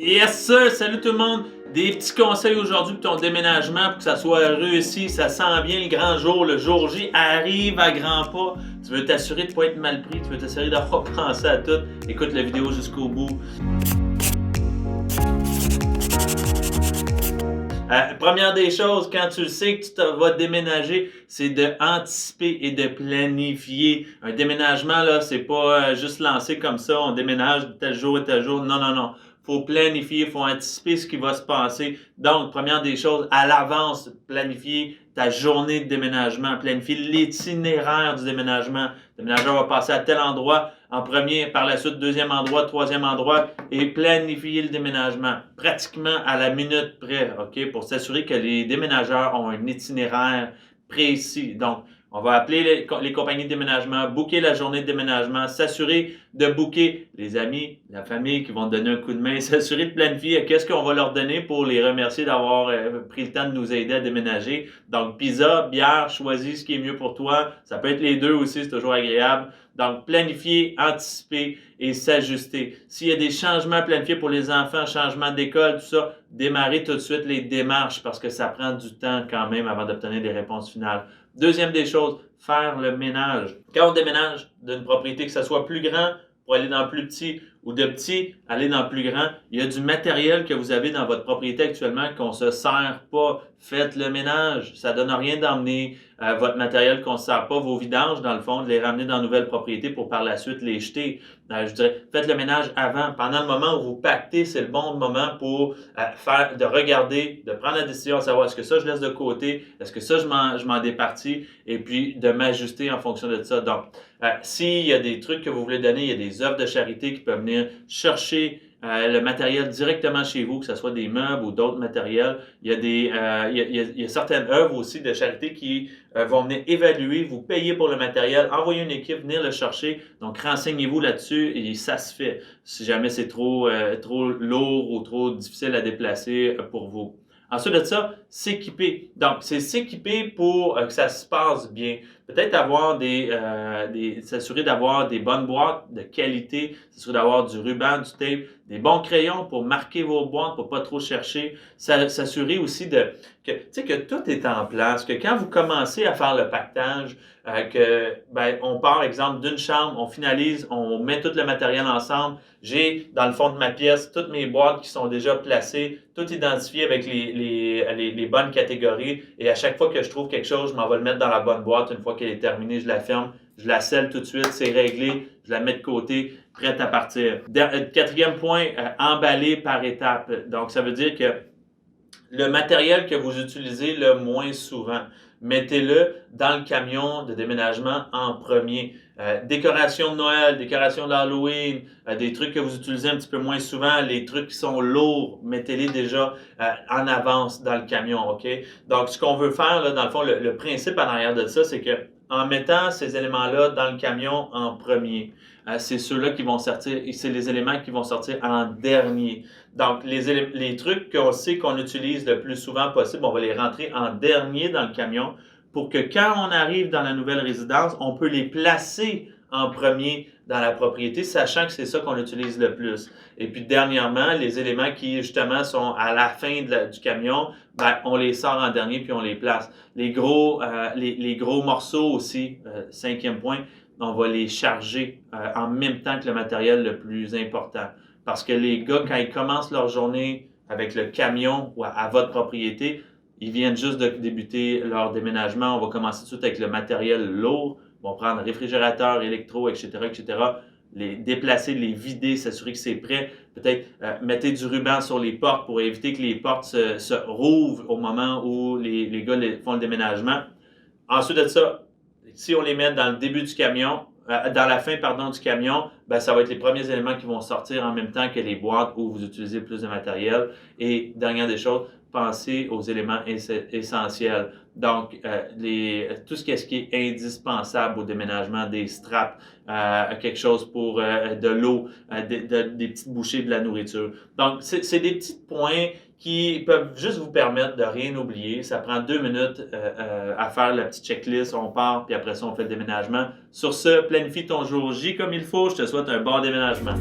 Yes sir! Salut tout le monde! Des petits conseils aujourd'hui pour ton déménagement pour que ça soit réussi. Ça sent bien le grand jour. Le jour J arrive à grands pas. Tu veux t'assurer de ne pas être mal pris. Tu veux t'assurer d'avoir pensé à tout. Écoute la vidéo jusqu'au bout. Première des choses, quand tu le sais que tu vas déménager, c'est d'anticiper et de planifier. Un déménagement, là, c'est pas juste lancé comme ça, on déménage tel jour et tel jour. Non, non, non. Faut planifier, faut anticiper ce qui va se passer. Donc, première des choses, à l'avance, planifier ta journée de déménagement, planifier l'itinéraire du déménagement. Le déménageur va passer à tel endroit en premier, par la suite, deuxième endroit, troisième endroit, et planifier le déménagement pratiquement à la minute près, OK, pour s'assurer que les déménageurs ont un itinéraire précis. Donc, on va appeler les compagnies de déménagement, booker la journée de déménagement, s'assurer de booker les amis, la famille qui vont te donner un coup de main, s'assurer de planifier qu'est-ce qu'on va leur donner pour les remercier d'avoir pris le temps de nous aider à déménager. Donc, pizza, bière, choisis ce qui est mieux pour toi. Ça peut être les deux aussi, c'est toujours agréable. Donc, planifier, anticiper et s'ajuster. S'il y a des changements planifiés pour les enfants, changements d'école, tout ça, démarrer tout de suite les démarches parce que ça prend du temps quand même avant d'obtenir des réponses finales. Deuxième des choses, faire le ménage. Quand on déménage d'une propriété, que ce soit plus grand pour aller dans le plus petit ou de petit, aller dans le plus grand, il y a du matériel que vous avez dans votre propriété actuellement qu'on ne se sert pas. Faites le ménage. Ça ne donne rien d'emmener votre matériel qu'on ne se sert pas, vos vidanges, dans le fond, de les ramener dans une nouvelle propriété pour par la suite les jeter. Je dirais, faites le ménage avant. Pendant le moment où vous pactez, c'est le bon moment pour de regarder, de prendre la décision de savoir est-ce que ça je laisse de côté, est-ce que ça je m'en départis, et puis de m'ajuster en fonction de ça. Donc, s'il y a des trucs que vous voulez donner, il y a des œuvres de charité qui peuvent venir chercher le matériel directement chez vous, que ce soit des meubles ou d'autres matériels. Il y a certaines œuvres aussi de charité qui vont venir évaluer, vous payer pour le matériel, envoyer une équipe, venir le chercher. Donc, renseignez-vous là-dessus et ça se fait si jamais c'est trop lourd ou trop difficile à déplacer pour vous. Ensuite de ça, s'équiper. Donc, c'est s'équiper pour que ça se passe bien. Peut-être avoir s'assurer d'avoir des bonnes boîtes de qualité, s'assurer d'avoir du ruban, du tape, des bons crayons pour marquer vos boîtes, pour pas trop chercher. S'assurer aussi que tout est en place, que quand vous commencez à faire le pactage, on part, exemple, d'une chambre, on finalise, on met tout le matériel ensemble. J'ai, dans le fond de ma pièce, toutes mes boîtes qui sont déjà placées, tout identifié avec les bonnes catégories. Et à chaque fois que je trouve quelque chose, je m'en vais le mettre dans la bonne boîte. Une fois qu'elle est terminée, je la ferme, je la scelle tout de suite, c'est réglé, je la mets de côté, prête à partir. Quatrième point, emballer par étapes. Donc, ça veut dire que le matériel que vous utilisez le moins souvent, mettez-le dans le camion de déménagement en premier. Décoration de Noël, décoration d'Halloween, des trucs que vous utilisez un petit peu moins souvent, les trucs qui sont lourds, mettez-les déjà en avance dans le camion, OK? Donc, ce qu'on veut faire, là, dans le fond, le principe en arrière de ça, c'est que en mettant ces éléments-là dans le camion en premier, c'est ceux-là qui vont sortir, et c'est les éléments qui vont sortir en dernier. Donc, les trucs qu'on sait qu'on utilise le plus souvent possible, on va les rentrer en dernier dans le camion pour que quand on arrive dans la nouvelle résidence, on peut les placer en premier dans la propriété, sachant que c'est ça qu'on utilise le plus. Et puis, dernièrement, les éléments qui, justement, sont à la fin du camion, on les sort en dernier puis on les place. Les gros morceaux aussi, cinquième point, on va les charger en même temps que le matériel le plus important. Parce que les gars, quand ils commencent leur journée avec le camion ou à votre propriété, ils viennent juste de débuter leur déménagement. On va commencer tout de suite avec le matériel lourd. On va prendre réfrigérateur, électro, etc., etc., les déplacer, les vider, s'assurer que c'est prêt. Peut-être mettez du ruban sur les portes pour éviter que les portes se rouvrent au moment où les gars font le déménagement. Ensuite de ça, si on les met dans le début du camion, dans la fin, du camion, ça va être les premiers éléments qui vont sortir en même temps que les boîtes où vous utilisez plus de matériel. Et dernière des choses, pensez aux éléments essentiels. Donc, tout ce qui est indispensable au déménagement, des straps, quelque chose pour de l'eau, des petites bouchées de la nourriture. Donc, c'est des petits points qui peuvent juste vous permettre de rien oublier. Ça prend 2 minutes à faire la petite checklist, on part, puis après ça, on fait le déménagement. Sur ce, planifie ton jour J comme il faut. Je te souhaite un bon déménagement.